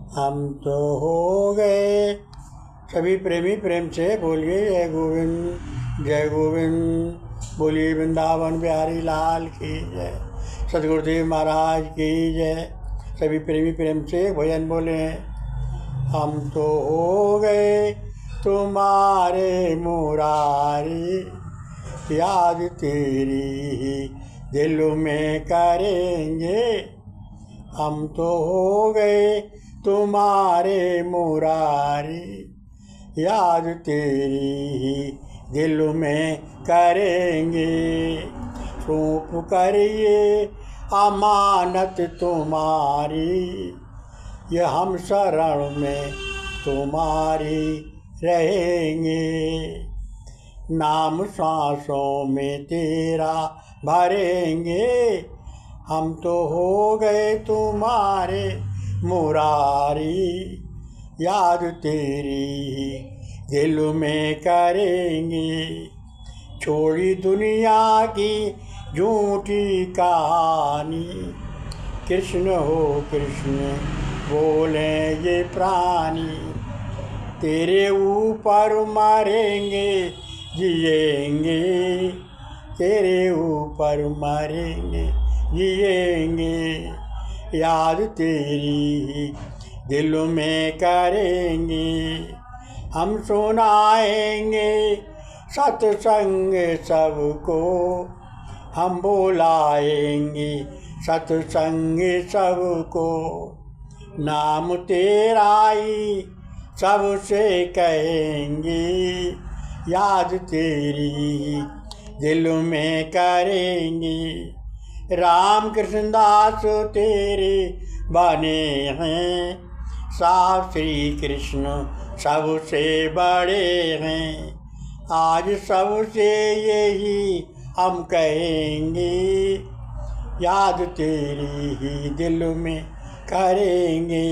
हम तो हो गए। सभी प्रेमी प्रेम से बोलिए जय गोविंद। बोलिए वृंदावन बिहारी लाल की जय, सतगुरुदेव महाराज की जय। सभी प्रेमी प्रेम से भजन बोले। हम तो हो गए तुम्हारे मुरारी, याद तेरी ही दिल में करेंगे। हम तो हो गए तुम्हारे मुरारी, याद तेरी ही दिल में करेंगे। सौंप करिए अमानत तुम्हारी, ये हम शरण में तुम्हारी रहेंगे। नाम सांसों में तेरा भरेंगे। हम तो हो गए तुम्हारे मुरारी, याद तेरी दिल में करेंगे। छोड़ी दुनिया की झूठी कहानी, कृष्ण हो कृष्ण बोले ये प्राणी। तेरे ऊपर मरेंगे जिएंगे, तेरे ऊपर मरेंगे जिएंगे। याद तेरी दिल में करेंगे। हम सुनाएंगे सत्संग सबको, हम बुलाएंगे सत्संग सबको। नाम तेरा ही सबसे कहेंगे, याद तेरी दिल में करेंगे। राम कृष्ण दास तेरे बने हैं, साफ श्री कृष्ण सबसे बड़े हैं। आज सबसे यही हम कहेंगे, याद तेरी ही दिल में करेंगे।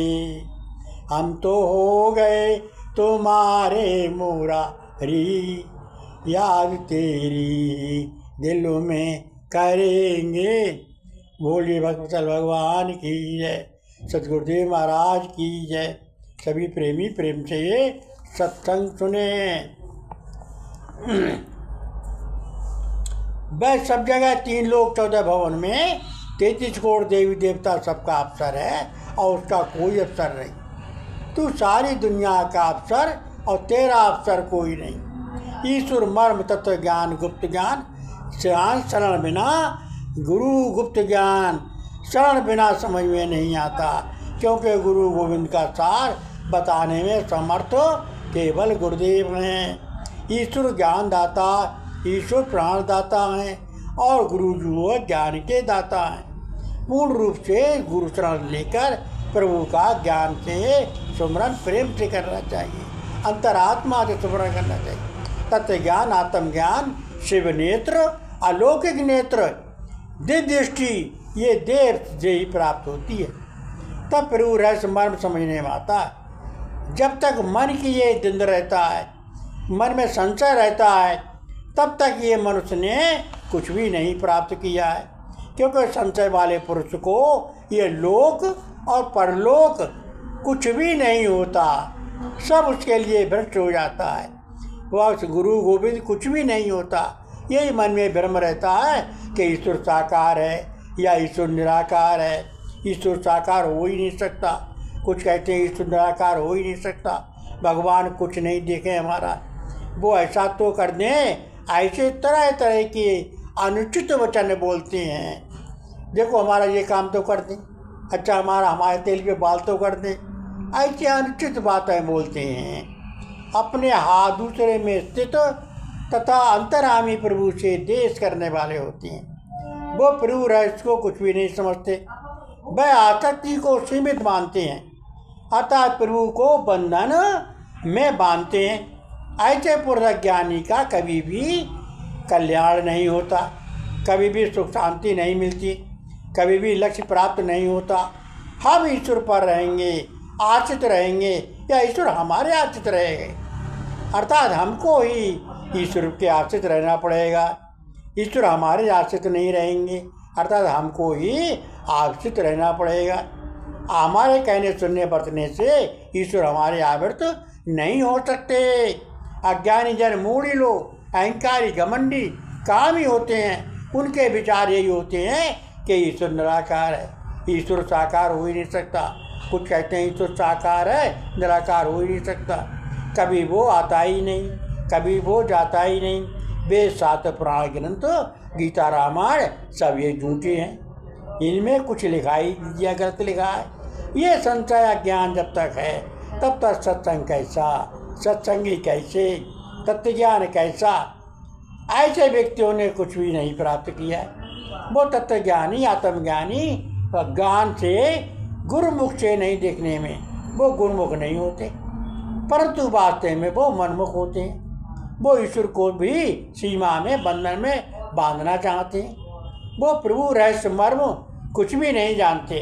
हम तो हो गए तुम्हारे मुरारी, याद तेरी दिल में करेंगे। बोलिए भक्तवत्सल भगवान की जय, सतगुरुदेव महाराज की जय। सभी प्रेमी प्रेम से ये सत्संग सुने। बस सब जगह 3 लोक 14 भवन में 33 करोड़ देवी देवता सबका अवसर है और उसका कोई अवसर नहीं। तू सारी दुनिया का अवसर और तेरा अवसर कोई नहीं। ईश्वर मर्म तत्व ज्ञान गुप्त ज्ञान, शरण बिना गुरु गुप्त ज्ञान, शरण बिना समझ में नहीं आता। क्योंकि गुरु गोविंद का सार बताने में समर्थ केवल गुरुदेव हैं। ईश्वर ज्ञान दाता, ईश्वर प्राण दाता हैं और गुरु जो ज्ञान के दाता हैं। पूर्ण रूप से गुरु शरण लेकर प्रभु का ज्ञान से सुमरन प्रेम से करना चाहिए, अंतरात्मा से सुमरन करना चाहिए। तत्व ज्ञान, आत्म ज्ञान, शिव नेत्र, अलौकिक नेत्र, दिव्य दृष्टि ये देव से ही प्राप्त होती है। तब प्रभु रहस्य मर्म समझने में आता है। जब तक मन की ये द्वंद रहता है, मन में संशय रहता है, तब तक ये मनुष्य ने कुछ भी नहीं प्राप्त किया है। क्योंकि संशय वाले पुरुष को ये लोक और परलोक कुछ भी नहीं होता, सब उसके लिए भ्रष्ट हो जाता है। वह गुरु गोविंद कुछ भी नहीं होता। यही मन में भ्रम रहता है कि ईश्वर साकार है या ईश्वर निराकार है। ईश्वर साकार हो ही नहीं सकता। कुछ कहते हैं ईश्वर निराकार हो ही नहीं सकता, भगवान कुछ नहीं देखे हमारा। वो ऐसा तो कर दें, ऐसे तरह तरह के अनुचित वचन बोलते हैं। देखो हमारा ये काम तो कर दें, अच्छा हमारे तेल पे बाल तो कर दें, ऐसी अनुचित बातें बोलते हैं। अपने हाथ दूसरे में स्थित तथा अंतर्यामी प्रभु से देश करने वाले होते हैं। वो प्रभु रहस्य को कुछ भी नहीं समझते, वह आसक्ति को सीमित मानते हैं, अतः प्रभु को बंधन में बांधते हैं। ऐसे पुरुष ज्ञानी का कभी भी कल्याण नहीं होता, कभी भी सुख शांति नहीं मिलती, कभी भी लक्ष्य प्राप्त नहीं होता। हम ईश्वर पर रहेंगे, आश्रित रहेंगे या ईश्वर हमारे आश्रित रहेंगे, अर्थात हमको ही ईश्वर के आश्रित रहना पड़ेगा। ईश्वर हमारे आश्रित नहीं रहेंगे, अर्थात हमको ही आश्रित रहना पड़ेगा। हमारे कहने सुनने बरतने से ईश्वर हमारे आवृत नहीं हो सकते। अज्ञानी जन मूढ़ी लोग, अहंकारी, घमंडी, कामी होते हैं। उनके विचार यही होते हैं कि ईश्वर निराकार है, ईश्वर साकार हो ही नहीं सकता। कुछ कहते हैं ईश्वर साकार है, निराकार हो ही नहीं सकता। कभी वो आता ही नहीं, कभी वो जाता ही नहीं। वेद, शास्त्र, पुराण, ग्रंथ, गीता, रामायण सब ये झूठे हैं। इनमें कुछ लिखा ही या गलत लिखा है। ये संशय ज्ञान जब तक है तब तक सत्संग कैसा, सत्संगी कैसे, तत्व ज्ञान कैसा। ऐसे व्यक्तियों ने कुछ भी नहीं प्राप्त किया है। वो तत्वज्ञानी, आत्मज्ञानी ज्ञान से, गुरुमुख से नहीं देखने में वो गुरुमुख नहीं होते, परंतु वास्तव में वो मनमुख होते हैं। वो ईश्वर को भी सीमा में, बंधन में बांधना चाहते हैं। वो प्रभु रहस्य मर्म कुछ भी नहीं जानते।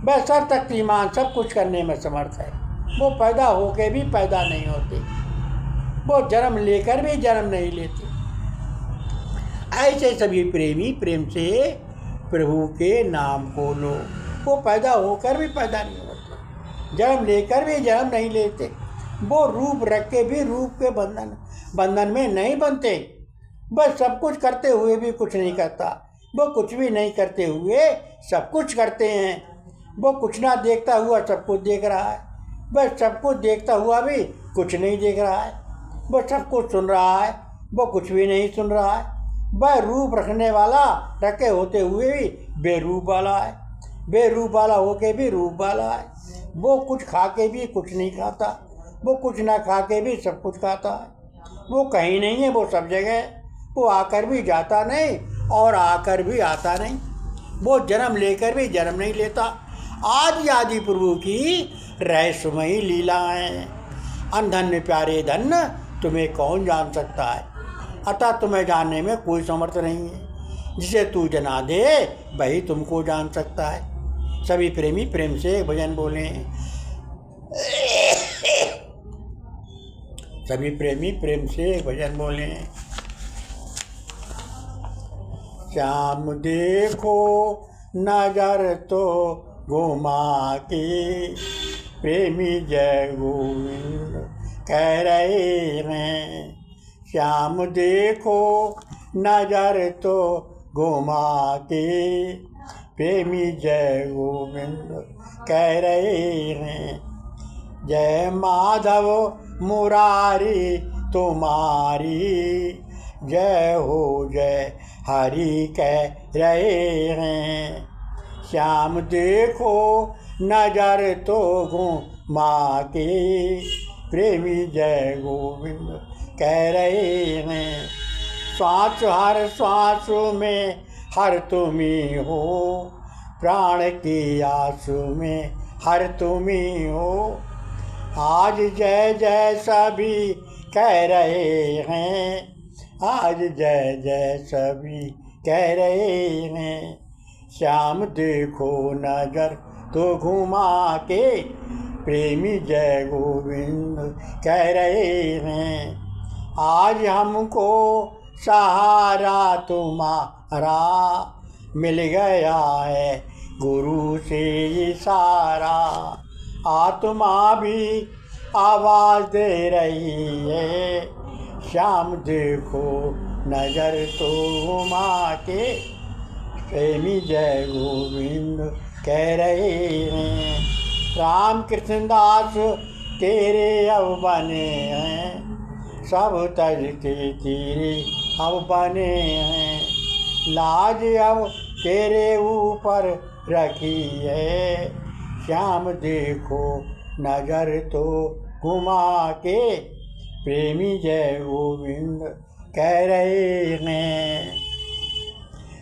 वह सर्वशक्तिमान, सब कुछ करने में समर्थ है। वो पैदा होकर भी पैदा नहीं होते, वो जन्म लेकर भी जन्म नहीं लेते। ऐसे सभी प्रेमी प्रेम से प्रभु के नाम को लो। वो पैदा होकर भी पैदा नहीं होते, जन्म लेकर भी जन्म नहीं लेते। वो रूप रख के भी रूप के बंधन में नहीं बनते। बस सब कुछ करते हुए भी कुछ नहीं करता, वो कुछ भी नहीं करते हुए सब कुछ करते हैं। वो कुछ ना देखता हुआ सब कुछ देख रहा है, बस सब कुछ देखता हुआ भी कुछ नहीं देख रहा है। वो सब कुछ सुन रहा है, वो कुछ भी नहीं सुन रहा है। वह रूप रखने वाला रखे होते हुए भी बेरूप वाला है, बेरूप वाला होके भी रूप वाला है। वो कुछ खा के भी कुछ नहीं खाता, वो कुछ ना खा के भी सब कुछ खाता है। वो कहीं नहीं है, वो सब जगह है। वो आकर भी जाता नहीं और आकर भी आता नहीं। वो जन्म लेकर भी जन्म नहीं लेता। आदि आदि प्रभु की रहस्यमयी लीला है। अनधन्य प्यारे धन्य तुम्हें कौन जान सकता है। अतः तुम्हें जानने में कोई समर्थ नहीं है। जिसे तू जना दे वही तुमको जान सकता है। सभी प्रेमी प्रेम से भजन बोले। सभी प्रेमी प्रेम से भजन बोले। श्याम देखो नजर तो घुमा के, प्रेमी जय गोविंद कह रहे हैं। श्याम देखो नजर तो घुमा के, प्रेमी जय गोविंद कह रहे हैं। जय माधव मुरारी तुम्हारी, जय हो जय हरि कह रहे हैं। श्याम देखो नजर तो घुमा के, प्रेमी जय गोविंद कह रहे हैं। श्वास हर श्वास में हर तुम्ही हो, प्राण की आंसू में हर तुम्ही हो। आज जय जय सभी कह रहे हैं, आज जय जय सभी कह रहे हैं। श्याम देखो नजर तो घुमा के, प्रेमी जय गोविंद कह रहे हैं। आज हमको सहारा तुम्हारा मिल गया है, गुरु से इशारा। आत्मा भी आवाज दे रही है, श्याम देखो नजर तो घुमा के, प्रेमी जय गोविंद कह रहे हैं। राम कृष्ण दास तेरे अब बने हैं, सब तज के तेरे अब बने हैं। लाज अब तेरे ऊपर रखी है, श्याम देखो नजर तो घुमा के, प्रेमी जय गोविंद कह रहे हैं।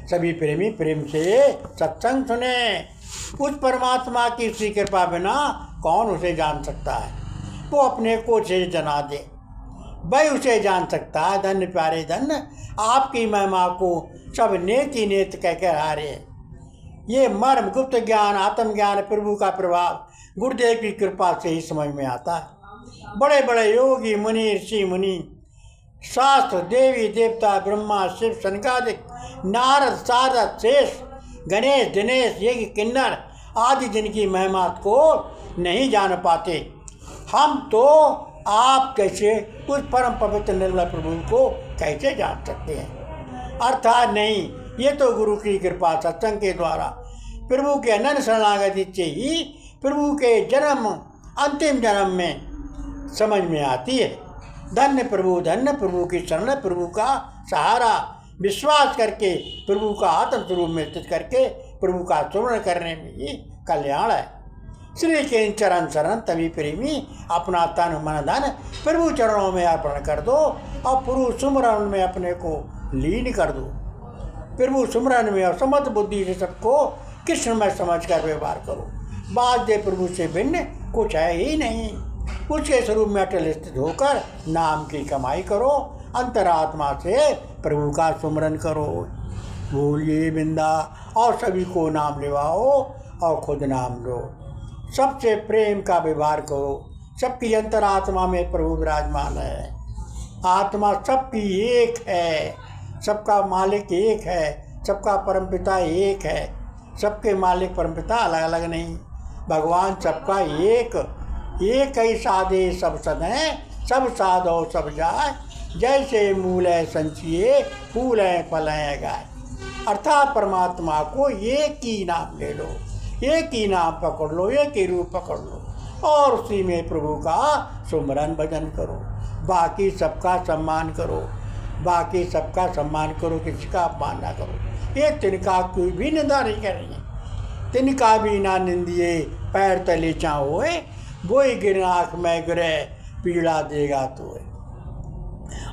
सभी प्रेमी प्रेम से सत्संग सुने। उस परमात्मा की श्री कृपा बिना कौन उसे जान सकता है। वो अपने को से जना दे वही उसे जान सकता है। धन्य प्यारे धन्य आपकी महिमा को सब नेति नेत कहकर हारे। ये मर्म गुप्त ज्ञान, आत्मज्ञान, प्रभु का प्रभाव गुरुदेव की कृपा से ही समझ में आता है। बड़े बड़े योगी मुनि, ऋषि मुनि, शास्त्र, देवी देवता, ब्रह्मा शिव सनकादिक, नारद सारद शेष, गणेश दिनेश, यज्ञ किन्नर आदि जिनकी महिमा को नहीं जान पाते, हम तो आप कैसे उस परम पवित्र निर्मल प्रभु को कैसे जान सकते हैं। अर्थात नहीं, ये तो गुरु की कृपा सत्संग के द्वारा प्रभु के अनन्य शरणागति से ही प्रभु के जन्म अंतिम जन्म में समझ में आती है। धन्य प्रभु की शरण, प्रभु का सहारा विश्वास करके प्रभु का आत्म स्वरूप में स्थित करके प्रभु का सुमरण करने में ही कल्याण है। श्री के चरण शरण तभी प्रेमी अपना तन मन धन प्रभु चरणों में अर्पण कर दो और प्रभु सुमरण में अपने को लीन कर दो। प्रभु सुमरण में और समर्थ बुद्धि से सबको कृष्ण में समझ कर व्यवहार करो। बाध्य प्रभु से भिन्न कुछ है ही नहीं। उसके स्वरूप में अटल स्थित होकर नाम की कमाई करो, अंतरात्मा से प्रभु का सुमरन करो। बोलिए बिंदा और सभी को नाम लिवाओ और खुद नाम लो। सबसे प्रेम का व्यवहार करो। सबकी अंतरात्मा में प्रभु विराजमान है। आत्मा सबकी एक है, सबका मालिक एक है, सबका परमपिता एक है। सबके मालिक परमपिता अलग अलग नहीं। भगवान सबका एक ही साधे सब सद हैं, सब साधो सब जाए, जैसे मूल है संचिए फूल है फल है गाय। अर्थात परमात्मा को एक ही नाम ले लो, एक ही नाम पकड़ लो, एक ही रूप पकड़ लो और उसी में प्रभु का सुमरन भजन करो। बाकी सबका सम्मान करो, बाकी सबका सम्मान करो, किसी का अपमान ना करो। ये तिनका कोई भी निंदा नहीं करेंगे। तिनका भी ना निंदिए पैर तले चाहोए, वही गिर आँख में गिरे पीड़ा देगा तो।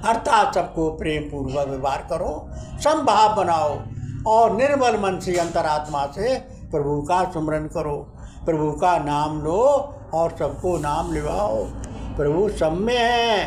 अर्थात सबको प्रेम पूर्वक व्यवहार करो, समभाव बनाओ और निर्मल मन से अंतरात्मा से प्रभु का सुमरन करो। प्रभु का नाम लो और सबको नाम लिवाओ। प्रभु सब में है,